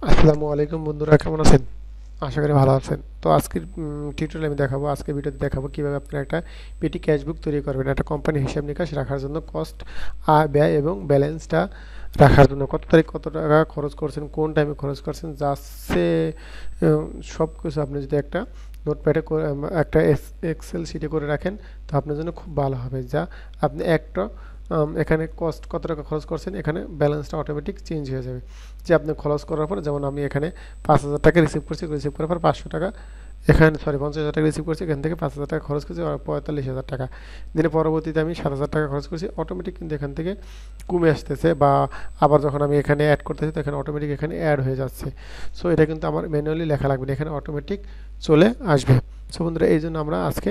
আসসালামু আলাইকুম বন্ধুরা, কেমন আছেন? আশা করি ভালো আছেন। তো আজকের টিউটোরিয়ালে আমি দেখাবো, আজকের ভিডিওতে দেখাবো কিভাবে আপনারা একটা পেটি ক্যাশবুক তৈরি করবেন। একটা কোম্পানির হিসাব নিকাশ রাখার জন্য কস্ট, আয় ব্যয় এবং ব্যালেন্সটা রাখার জন্য কত তারিখ কত টাকা খরচ করছেন, কোন টাইমে খরচ করছেন, যাচ্ছে সব কিছু আপনি যদি একটা নোটপ্যাডে করে একটা এক্সেল শিটে করে রাখেন, তো আপনার জন্য খুব ভালো হবে। যা আপনি একটা এখানে কস্ট কত টাকা খরচ করছেন, এখানে ব্যালেন্সটা অটোমেটিক চেঞ্জ হয়ে যাবে। যে আপনি খরচ করার পর, যেমন আমি এখানে 5,000 টাকা রিসিভ করছি, রিসিভ করার পর 500 টাকা এখানে, সরি 50,000 টাকা রিসিভ করছি, এখান থেকে 5,000 টাকা খরচ করছি, আর 45,000 টাকা দিনে পরবর্তীতে আমি 7,000 টাকা খরচ করছি, অটোমেটিক কিন্তু এখান থেকে কমে আসতেছে। বা আবার যখন আমি এখানে অ্যাড করতেছি, তখন অটোমেটিক এখানে অ্যাড হয়ে যাচ্ছে। সো এটা কিন্তু আমার ম্যানুয়ালি লেখা লাগবে না, এখানে অটোমেটিক চলে আসবে। সো বন্ধুরা, এই জন্য আমরা আজকে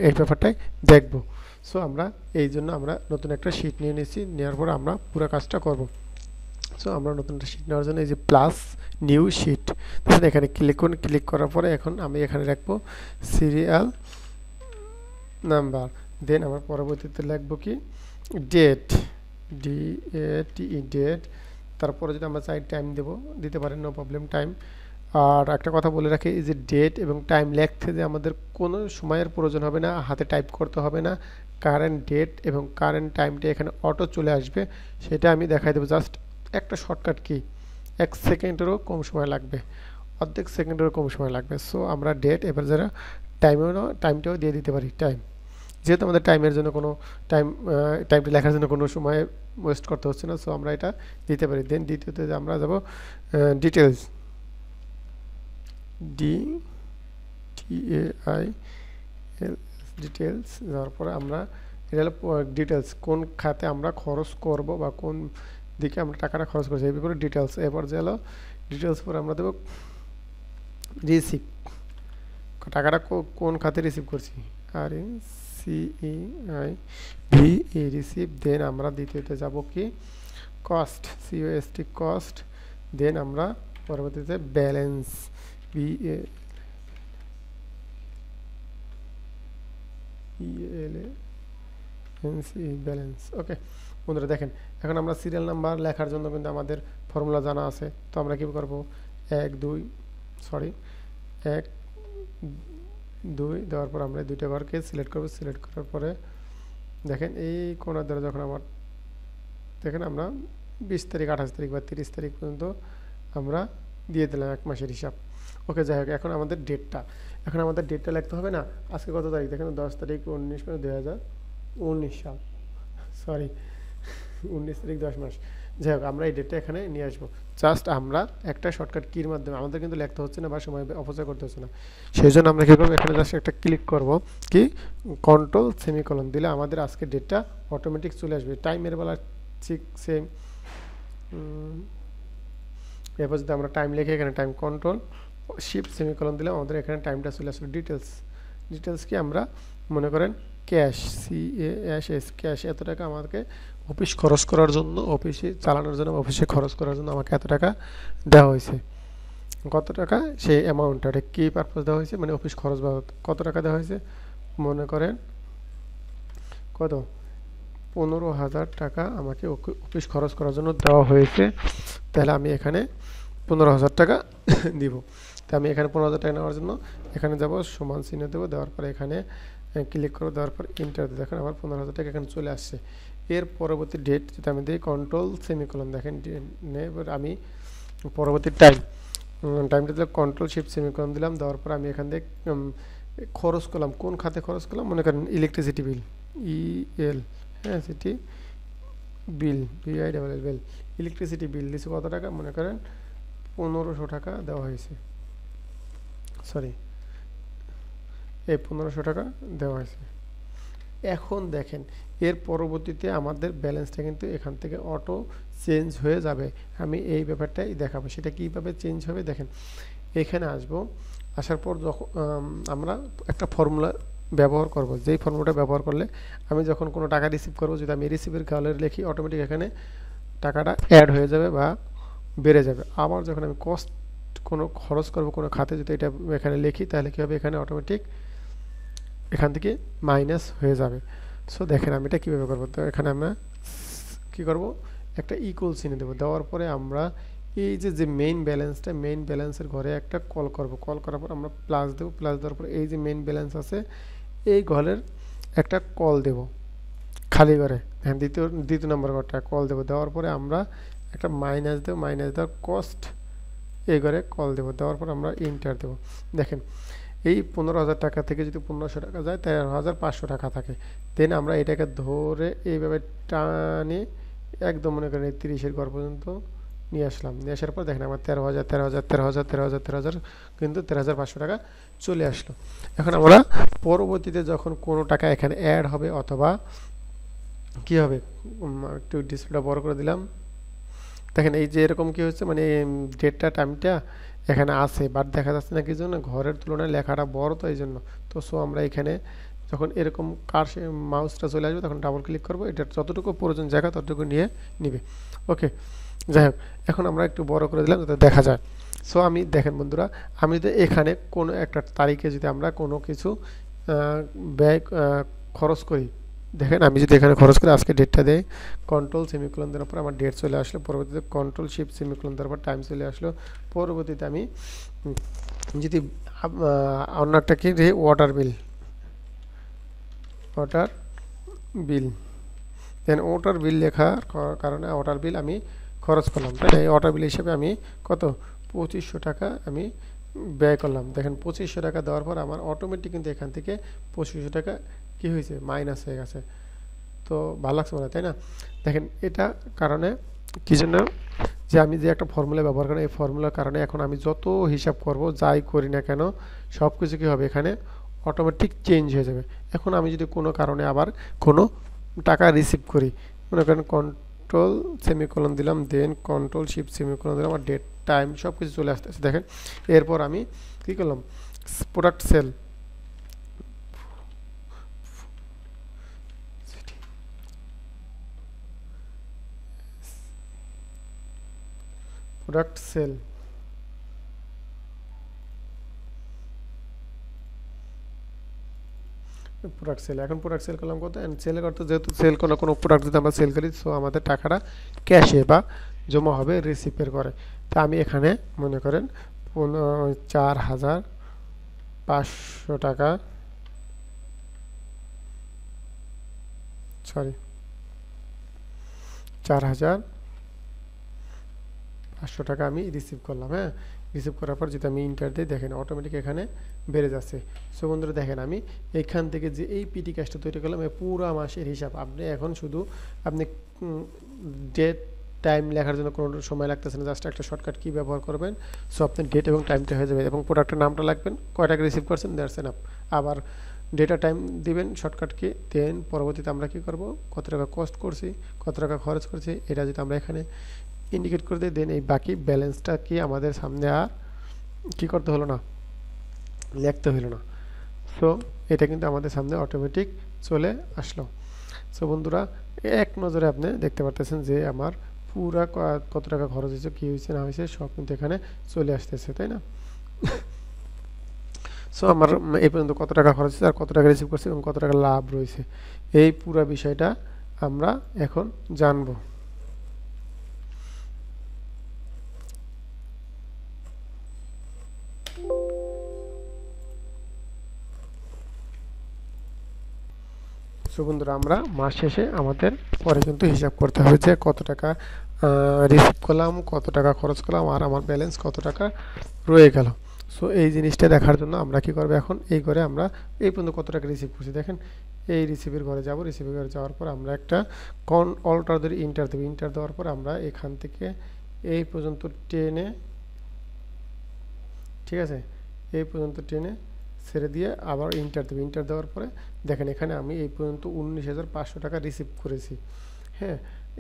এই ব্যাপারটাই দেখব। সো আমরা এই জন্য আমরা নতুন একটা শিট নিয়ে নিয়েছি, নেওয়ার পর আমরা পুরো কাজটা করব। সো আমরা নতুন একটা শিট নেওয়ার জন্য এই যে প্লাস নিউ শিট, দেখুন এখানে ক্লিক করুন। ক্লিক করার পরে এখন আমি এখানে রাখবো সিরিয়াল নাম্বার। দেন আমার পরবর্তীতে লিখবো কি ডেট, ডেট। তারপরে যদি আমরা চাই টাইম দেবো, দিতে পারেন, নো প্রবলেম, টাইম। আর একটা কথা বলে রাখি, এই যে ডেট এবং টাইম লিখতে যে আমাদের কোনো সময়ের প্রয়োজন হবে না, হাতে টাইপ করতে হবে না। কারেন্ট ডেট এবং কারেন্ট টাইমটা এখানে অটো চলে আসবে, সেটা আমি দেখাই দেবো। জাস্ট একটা শর্টকাট কি, 1 সেকেন্ডেরও কম সময় লাগবে, অর্ধেক সেকেন্ডেরও কম সময় লাগবে। সো আমরা ডেট, এবার যারা টাইমটাও দিয়ে দিতে পারি। টাইম, যেহেতু আমাদের টাইমের জন্য কোনো টাইমটা লেখার জন্য কোনো সময় ওয়েস্ট করতে হচ্ছে না, সো আমরা এটা দিতে পারি। দেন দ্বিতীয়তে আমরা যাব details, D T A I L, details. যাওয়ার পরে আমরা এটা হলো ডিটেলস, কোন খাতে আমরা খরচ করব বা কোন দিকে আমরা টাকাটা খরচ করছি, এই ব্যাপারে ডিটেলস। এরপর যে হলো ডিটেলস পরে আমরা দেবো রিসিভ, টাকাটা কোন খাতে রিসিভ করছি, আর C E I V E, receive. Then আমরা দ্বিতীয়তে যাব কি কস্ট, সিওএসটি, কস্ট। দেন আমরা পরবর্তীতে balance, B A L A N C, balance. Okay বন্ধুরা, দেখেন এখন আমরা সিরিয়াল নাম্বার লেখার জন্য কিন্তু আমাদের ফর্মুলা জানা আছে। তো আমরা কী করব, 1 2 দেওয়ার পর আমরা দুইটা ঘরকে সিলেক্ট করব। সিলেক্ট করার পরে দেখেন এই কোণার দ্বারা যখন আমার, দেখেন আমরা 20 তারিখ, 28 তারিখ বা 30 তারিখ পর্যন্ত আমরা দিয়ে দিলাম 1 মাসের হিসাব। ওকে, যাই হোক, এখন আমাদের ডেটটা লিখতে হবে না। আজকে কত তারিখ দেখেন, 10 তারিখ 19 মাস 2019 সাল, সরি 19 তারিখ 10 মাস। যাই হোক, আমরা এই ডেটটা এখানে নিয়ে আসবো। জাস্ট আমরা একটা শর্টকাট কির মাধ্যমে, আমাদের কিন্তু লিখতে হচ্ছে না বা সময় অপচয় করতে হচ্ছে না। সেই জন্য আমরা কী করবো, এখানে জাস্ট একটা ক্লিক করব, কি কন্ট্রোল সেমিকোলন দিলে আমাদের আজকে ডেটটা অটোমেটিক চলে আসবে। টাইমের বেলা ঠিক সেম। এরপর যদি আমরা টাইম লিখে এখানে টাইম কন্ট্রোল শিফট সেমিকোলন দিলে আমাদের এখানে টাইমটা চলে আসবে। ডিটেলস কি আমরা মনে করেন ক্যাশ, CASH, ক্যাশ, এত টাকা আমাকে অফিস খরচ করার জন্য, অফিসে চালানোর জন্য, অফিসে খরচ করার জন্য আমাকে এত টাকা দেওয়া হয়েছে। কত টাকা সেই অ্যামাউন্টটা, এটা কী পারপাস দেওয়া হয়েছে, মানে অফিস খরচ বাবদ কত টাকা দেওয়া হয়েছে, মনে করেন কত 15,000 টাকা আমাকে অফিস খরচ করার জন্য দেওয়া হয়েছে। তাহলে আমি এখানে 15,000 টাকা দিব। তো আমি এখানে 15,000 টাকা নেওয়ার জন্য এখানে যাব, সমান চিহ্ন দেবো, দেওয়ার পরে এখানে ক্লিক করে দেওয়ার পর ইন্টার দিয়ে দেখেন আমার 15,000 টাকা এখানে চলে আসছে। এর পরবর্তী ডেট যদি আমি দিই কন্ট্রোল সেমিকোলন, দেখেন এবার আমি পরবর্তী টাইমটা দিলাম কন্ট্রোল শিফট সেমিকোলন দিলাম। দেওয়ার পর আমি এখান থেকে খরচ করলাম, কোন খাতে খরচ করলাম, মনে করেন ইলেকট্রিসিটি বিল, EL, হ্যাঁ সিটি বিল, BILL, ইলেকট্রিসিটি বিল দিচ্ছে কত টাকা, মনে করেন 1500 টাকা দেওয়া হয়েছে, সরি এই 1500 টাকা দেওয়া হয়েছে। এখন দেখেন এর পরবর্তীতে আমাদের ব্যালেন্সটা কিন্তু এখান থেকে অটো চেঞ্জ হয়ে যাবে। আমি এই ব্যাপারটাই দেখাবো, সেটা কীভাবে চেঞ্জ হবে। দেখেন এখানে আসবো, আসার পর যখন আমরা একটা ফর্মুলা ব্যবহার করব, যেই ফর্মুলাটা ব্যবহার করলে আমি যখন কোনো টাকা রিসিভ করব, যদি আমি রিসিভের গালের লিখি, অটোমেটিক এখানে টাকাটা অ্যাড হয়ে যাবে বা বেড়ে যাবে। আবার যখন আমি কস্ট কোনো খরচ করব কোনো খাতে, যদি এটা এখানে লিখি, তাহলে কী হবে, এখানে অটোমেটিক এখান থেকে মাইনাস হয়ে যাবে। সো দেখেন আমি এটা কীভাবে করবো। তো এখানে আমরা কী করব, একটা ইকুয়াল চিহ্ন দেবো, দেওয়ার পরে আমরা এই যে মেইন ব্যালেন্সটা, মেইন ব্যালেন্সের ঘরে একটা কল করব, কল করার পর আমরা প্লাস দেবো, প্লাস দেওয়ার পর এই যে মেইন ব্যালেন্স আছে এই ঘরের একটা কল দেব খালি ঘরে, হ্যাঁ দ্বিতীয় নম্বর ঘরটা কল দেবো, দেওয়ার পরে আমরা একটা মাইনাস দেবো, মাইনাস দেওয়ার কস্ট এই ঘরে কল দেবো, দেওয়ার পর আমরা ইন্টার দেবো। দেখেন এই 15,000 টাকা থেকে যদি 1500 টাকা যায় 13,500 টাকা থাকে, দেন আমরা এটাকে ধরে এইভাবে টানে একদম মনে করেন 30-এর ঘর পর্যন্ত নিয়ে আসলাম, নিয়ে আসার পর দেখেন আমার 13,000 কিন্তু 13,500 টাকা চলে আসলো। এখন আমরা পরবর্তীতে যখন কোনো টাকা এখানে অ্যাড হবে অথবা কি হবে, একটু ডিসপ্লেটা বড় করে দিলাম, দেখেন এই যে এরকম কি হচ্ছে, মানে ডেটটা টাইমটা এখানে আছে বাট দেখা যাচ্ছে না, কি জন্য ঘরের তুলনায় লেখাটা বড়, তো এই জন্য। তো সো আমরা এখানে যখন এরকম মাউসটা চলে আসবে তখন ডাবল ক্লিক করবো, এটা যতটুকু প্রয়োজন জায়গা ততটুকু নিয়ে নিবে। ওকে, যাই হোক এখন আমরা একটু বড় করে দিলাম যাতে দেখা যায়। সো আমি দেখেন বন্ধুরা, আমি যদি এখানে কোনো একটা তারিখে যদি আমরা কোনো কিছু ব্যয় খরচ করি, দেখেন আমি যদি এখানে খরচ করে আজকে ডেটটা দেই, কন্ট্রোল সেমিকোলন দেওয়ার পর আমার ডেট চলে আসলো, পরবর্তীতে কন্ট্রোল শিফট সেমিকোলন দেওয়ার পর টাইম চলে আসলো, পরবর্তীতে আমি যদি অন্য একটা কি ওয়াটার বিল, ওয়াটার বিল, দেন ওয়াটার বিল লেখার কারণে ওয়াটার বিল আমি খরচ করলাম, তাই না? এই ওয়াটার বিল হিসেবে আমি কত 2500 টাকা আমি ব্যয় করলাম। দেখেন 2500 টাকা দেওয়ার পর আমার অটোমেটিক কিন্তু এখান থেকে 2500 টাকা কি হয়েছে, মাইনাস হয়ে গেছে। তো ভালো লাগছে মনে হয়, তাই না? দেখেন এটা কারণে কি জন্য, যে আমি যে একটা ফর্মুলা ব্যবহার করি, এই ফর্মুলার কারণে এখন আমি যত হিসাব করব যাই করি না কেন সব কিছু কী হবে, এখানে অটোমেটিক চেঞ্জ হয়ে যাবে। এখন আমি যদি কোনো কারণে আবার কোনো টাকা রিসিভ করি, মনে করেন কন্ট্রোল সেমিকোলন দিলাম, দেন কন্ট্রোল শিফট সেমিকোলন দিলাম, আর ডেট টাইম সব কিছু চলে আসতেছে। দেখেন এরপর আমি কী করলাম, product sale, product sale, product sale, এখন প্রোডাক্ট সেল করলাম কত, অ্যান্ড সেল করতে যেহেতু সেল কোনো প্রোডাক্ট যদি আমরা সেল করি, সো আমাদের টাকাটা ক্যাশে বা জমা হবে রিসিপের করে। তা আমি এখানে মনে করেন 4,500 টাকা, সরি 4,500 টাকা আমি রিসিভ করলাম। হ্যাঁ, রিসিভ করার পর যদি আমি ইন্টার দিই, দেখেন অটোমেটিক এখানে বেড়ে যাচ্ছে। সো বন্ধুরা দেখেন আমি এইখান থেকে যে এই পিটি ক্যাশটা তৈরি করলাম, এই পুরো মাসের হিসাব আপনি এখন শুধু আপনি ডেট টাইম লেখার জন্য কোনো সময় লাগতেছে না, জাস্ট একটা শর্টকাট কি ব্যবহার করবেন, সো আপনার ডেট এবং টাইমটা হয়ে যাবে, এবং প্রোডাক্টের নামটা লাগবেন, কয় টাকা রিসিভ করছেন, দ্যাটস এনাফ। আবার ডেটা টাইম দিবেন শর্টকাট কি, দেন পরবর্তীতে আমরা কি করব, কত টাকা কস্ট করছি, কত টাকা খরচ করছি, এটা যদি আমরা এখানে ইন্ডিকেট করে দিই, দেন এই বাকি ব্যালেন্সটা কি আমাদের সামনে আর কি করতে হলো না, লিখতে হলো না। সো এটা কিন্তু আমাদের সামনে অটোমেটিক চলে আসলো। সো বন্ধুরা এক নজরে আপনি দেখতে পারতেছেন যে আমার পুরা কত টাকা খরচ হয়েছে, কী হয়েছে না হয়েছে সব কিন্তু এখানে চলে আসতেছে, তাই না? সো আমার এই পর্যন্ত কত টাকা খরচ হয়েছে আর কত টাকা রিসিভ করছে এবং কত টাকা লাভ রয়েছে, এই পুরো বিষয়টা আমরা এখন জানবো। সো বন্ধুরা আমরা মাস শেষে আমাদের পরে কিন্তু হিসাব করতে হবে যে কত টাকা রিসিভ করলাম, কত টাকা খরচ করলাম, আর আমার ব্যালেন্স কত টাকা রয়ে গেল। সো এই জিনিসটা দেখার জন্য আমরা কি করব, এখন এই ঘরে আমরা এই পর্যন্ত কত টাকা রিসিভ করছি, দেখেন এই রিসিভের ঘরে যাব, রিসিভের ঘরে যাওয়ার পর আমরা একটা অল্টার ধরে ইন্টার দেবো, ইন্টার দেওয়ার পর আমরা এখান থেকে এই পর্যন্ত টেনে, ঠিক আছে, এই পর্যন্ত টেনে ছেড়ে দিয়ে আবার ইন্টার দেবো, ইন্টার দেওয়ার পরে দেখেন এখানে আমি এই পর্যন্ত 19,500 টাকা রিসিভ করেছি। হ্যাঁ,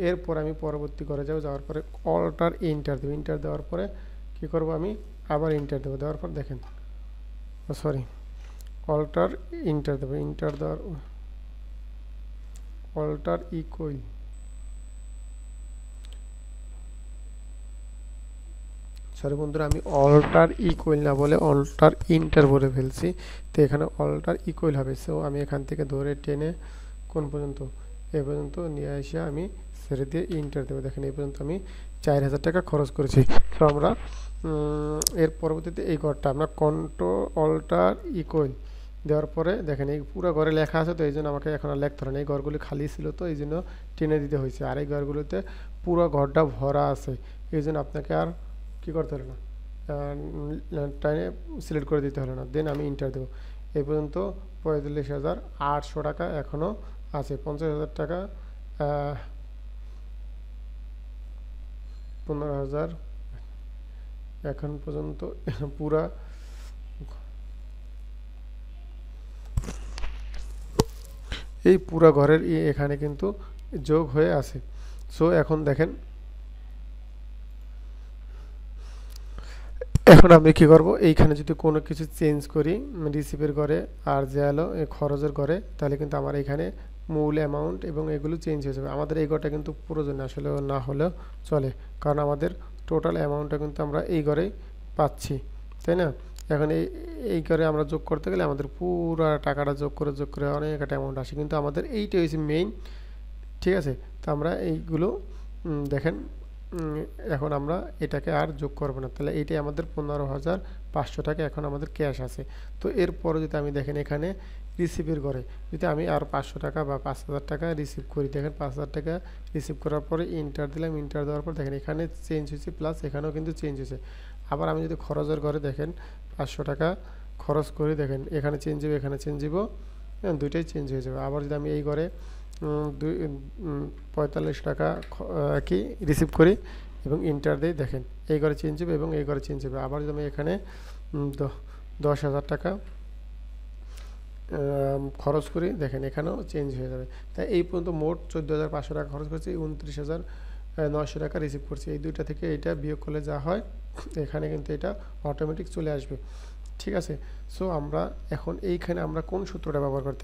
এরপর আমি পরবর্তী ঘরে যাবো, যাওয়ার পরে অল্টার ইন্টার দেবো, ইন্টার দেওয়ার পরে কী করবো, আমি আবার ইন্টার দেবো, দেওয়ার পর দেখেন সরি অল্টার ইন্টার দেবো, ইন্টার দেওয়ার অল্টার ইকুয়াল, সরি বন্ধুরা আমি অল্টার ইকুয়াল না বলে অল্টার ইন্টার বলে ফেলছি, তো এখানে অল্টার ইকুয়াল হবে। সো আমি এখান থেকে ধরে টেনে কোন পর্যন্ত, এ পর্যন্ত নিয়ে এসে আমি ছেড়ে দিয়ে ইন্টার দেবো। দেখেন এই পর্যন্ত আমি 4000 টাকা খরচ করেছি। তো আমরা এর পরবর্তীতে এই ঘরটা আমরা কন্ট্রোল অল্টার ইকুয়াল দেওয়ার পরে দেখেন এই পুরো ঘরে লেখা আছে, তো এই জন্য আমাকে এখন আর লিখতে হবে না। এই ঘরগুলি খালি ছিল তো এই জন্য টেনে দিতে হয়েছে, আর এই ঘরগুলোতে পুরো ঘরটা ভরা আছে, এই জন্য আপনাকে আর কী করতে হলো না, টাইনে সিলেক্ট করে দিতে হলো না। দেন আমি ইন্টার দেবো। এই পর্যন্ত 45,800 টাকা এখনও আছে। 50,000 টাকা 15,000 এখন পর্যন্ত পুরা এই পুরা ঘরের এখানে কিন্তু যোগ হয়ে আছে। সো এখন দেখেন এখন আমি কি করব, এইখানে যদি কোনো কিছু চেঞ্জ করি রিসিভের ঘরে আর যে হলো খরচের ঘরে, তাহলে কিন্তু আমার এখানে মূল অ্যামাউন্ট এবং এগুলো চেঞ্জ হয়ে যাবে। আমাদের এই ঘরটা কিন্তু প্রয়োজন আসলে না হলেও চলে, কারণ আমাদের টোটাল অ্যামাউন্টটা কিন্তু আমরা এই ঘরেই পাচ্ছি, তাই না? এখন এই ঘরে আমরা যোগ করতে গেলে আমাদের পুরো টাকাটা যোগ করে অনেক একটা অ্যামাউন্ট আসে, কিন্তু আমাদের এইটা হচ্ছে মেইন, ঠিক আছে? তো আমরা এইগুলো দেখেন এখন আমরা এটাকে আর যোগ করবো না, তাহলে এইটাই আমাদের 15,500 টাকা এখন আমাদের ক্যাশ আছে। তো এরপরে যদি আমি দেখেন এখানে রিসিভের ঘরে যদি আমি আর 500 টাকা বা 5,000 টাকা রিসিভ করি, দেখেন 5,000 টাকা রিসিভ করার পরে ইন্টার দিলাম, ইন্টার দেওয়ার পর দেখেন এখানে চেঞ্জ হয়েছে, প্লাস এখানেও কিন্তু চেঞ্জ হয়েছে। আবার আমি যদি খরচের ঘরে দেখেন 500 টাকা খরচ করি, দেখেন এখানে চেঞ্জ হবে, এখানে চেঞ্জ হইব, দুইটাই চেঞ্জ হয়ে যাবে। আবার যদি আমি এই ঘরে 45 টাকা কি রিসিভ করি এবং ইন্টার দিই, দেখেন এই ঘরে চেঞ্জ হবে এবং এই ঘরে চেঞ্জ হবে। আবার যদি আমি এখানে 10,000 টাকা খরচ করি, দেখেন এখানেও চেঞ্জ হয়ে যাবে। তাই এই পর্যন্ত মোট 14,500 টাকা খরচ করছি, 29,900 টাকা রিসিভ করছি। এই দুইটা থেকে এইটা বিয়োগ করলে যা হয় এখানে কিন্তু এটা অটোমেটিক চলে আসবে, ঠিক আছে? সো আমরা এখন এইখানে আমরা কোন সূত্রটা ব্যবহার করতে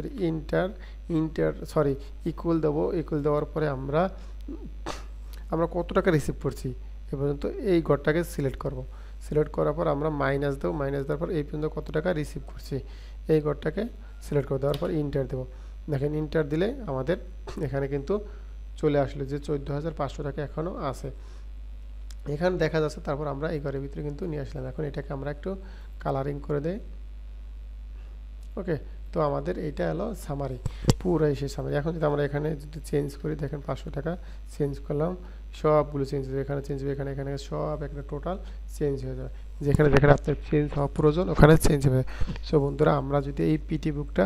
পারি, ইকুয়াল দেবো। ইকুয়াল দেওয়ার পরে আমরা কত টাকা রিসিভ করছি এ পর্যন্ত এই ঘরটাকে সিলেক্ট করব। সিলেক্ট করার পর আমরা মাইনাস দেবো, মাইনাস দেওয়ার পর এই পর্যন্ত কত টাকা রিসিভ করছি এই ঘরটাকে সিলেক্ট করে দেওয়ার পর ইন্টার দেবো। দেখেন ইন্টার দিলে আমাদের এখানে কিন্তু চলে আসলো যে 14,500 টাকা এখনও আছে, এখানে দেখা যাচ্ছে। তারপর আমরা এই ঘরের ভিতরে কিন্তু নিয়ে আসলাম। এখন এটাকে আমরা একটু কালারিং করে দেই, ওকে? তো আমাদের এইটা হলো সামারি, পুরো এসে সামারি। এখন যদি আমরা এখানে যদি চেঞ্জ করি, দেখেন 500 টাকা চেঞ্জ করলাম, সবগুলো চেঞ্জ হয়ে যাবে, এখানে চেঞ্জ হবে, এখানে সব একটা টোটাল চেঞ্জ হয়ে যাবে। যেখানে যেখানে আপনার চেঞ্জ হওয়া প্রয়োজন ওখানে চেঞ্জ হবে। সো বন্ধুরা, আমরা যদি এই পিটি বুকটা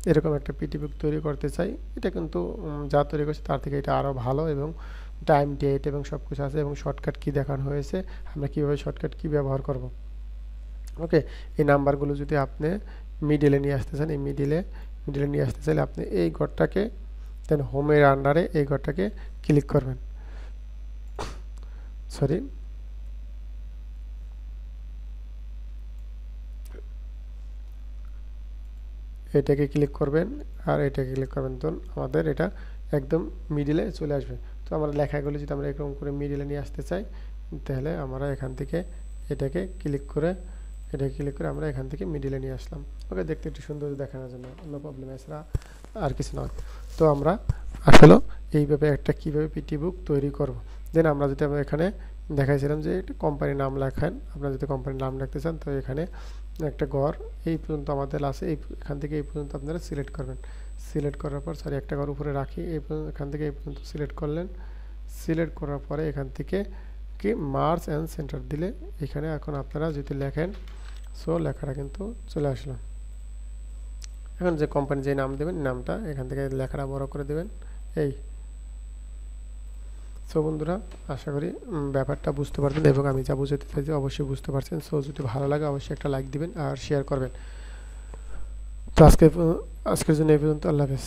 এরকম একটা পিটি বুক তৈরি করতে চাই, এটা কিন্তু যা তৈরি করছে তার থেকে এটা আরও ভালো, এবং টাইম, ডেট এবং সব কিছু আছে, এবং শর্টকাট কী দেখানো হয়েছে, আমরা কীভাবে শর্টকাট কী ব্যবহার করব, ওকে? এই নাম্বারগুলো যদি আপনি মিডিলে নিয়ে আসতে চান, এই মিডিলে নিয়ে আসতে চাইলে আপনি এই ঘরটাকে দেন হোমের আন্ডারে এই ঘরটাকে ক্লিক করবেন, সরি এটাকে ক্লিক করবেন আর এটাকে ক্লিক করবেন, তো আমাদের এটা একদম মিডিলে চলে আসবে। তো আমরা লেখাগুলো যদি আমরা এরকম করে মিডিলে নিয়ে আসতে চাই, তাহলে আমরা এখান থেকে এটাকে ক্লিক করে আমরা এখান থেকে মিডিলে নিয়ে আসলাম, ওকে? দেখতে একটু সুন্দর দেখানোর জন্য, নো প্রবলেম, এছাড়া আর কিছু নয়। তো আমরা আসলে এইভাবে একটা কীভাবে পিটি বুক তৈরি করব। দেন আমরা যদি আমরা এখানে দেখাইছিলাম যে একটা কোম্পানির নাম লেখান, আপনারা যদি কোম্পানির নাম লিখতে চান, তো এখানে একটা ঘর এই পর্যন্ত আমাদের আছে, এখান থেকে এই পর্যন্ত আপনারা সিলেক্ট করবেন। সিলেক্ট করার পর সরি একটা ঘর উপরে রাখি, এখান থেকে এই পর্যন্ত সিলেক্ট করলেন। সিলেক্ট করার পরে এখান থেকে কি মার্জ অ্যান্ড সেন্টার দিলে এখানে এখন আপনারা যদি লেখেন, সো লেখাটা কিন্তু চলে আসলো। এখন যে কোম্পানি যে নাম দেবেন, নামটা এখান থেকে লেখাটা বড় করে দেবেন, এই। সো বন্ধুরা, আশা করি ব্যাপারটা বুঝতে পারবেন, এবং আমি যা বুঝাতে চাইছি অবশ্যই বুঝতে পারছেন। সো যদি ভালো লাগে অবশ্যই একটা লাইক দিবেন আর শেয়ার করবেন। তো আজকের জন্য এই পর্যন্ত, আল্লাহ হাফেজ।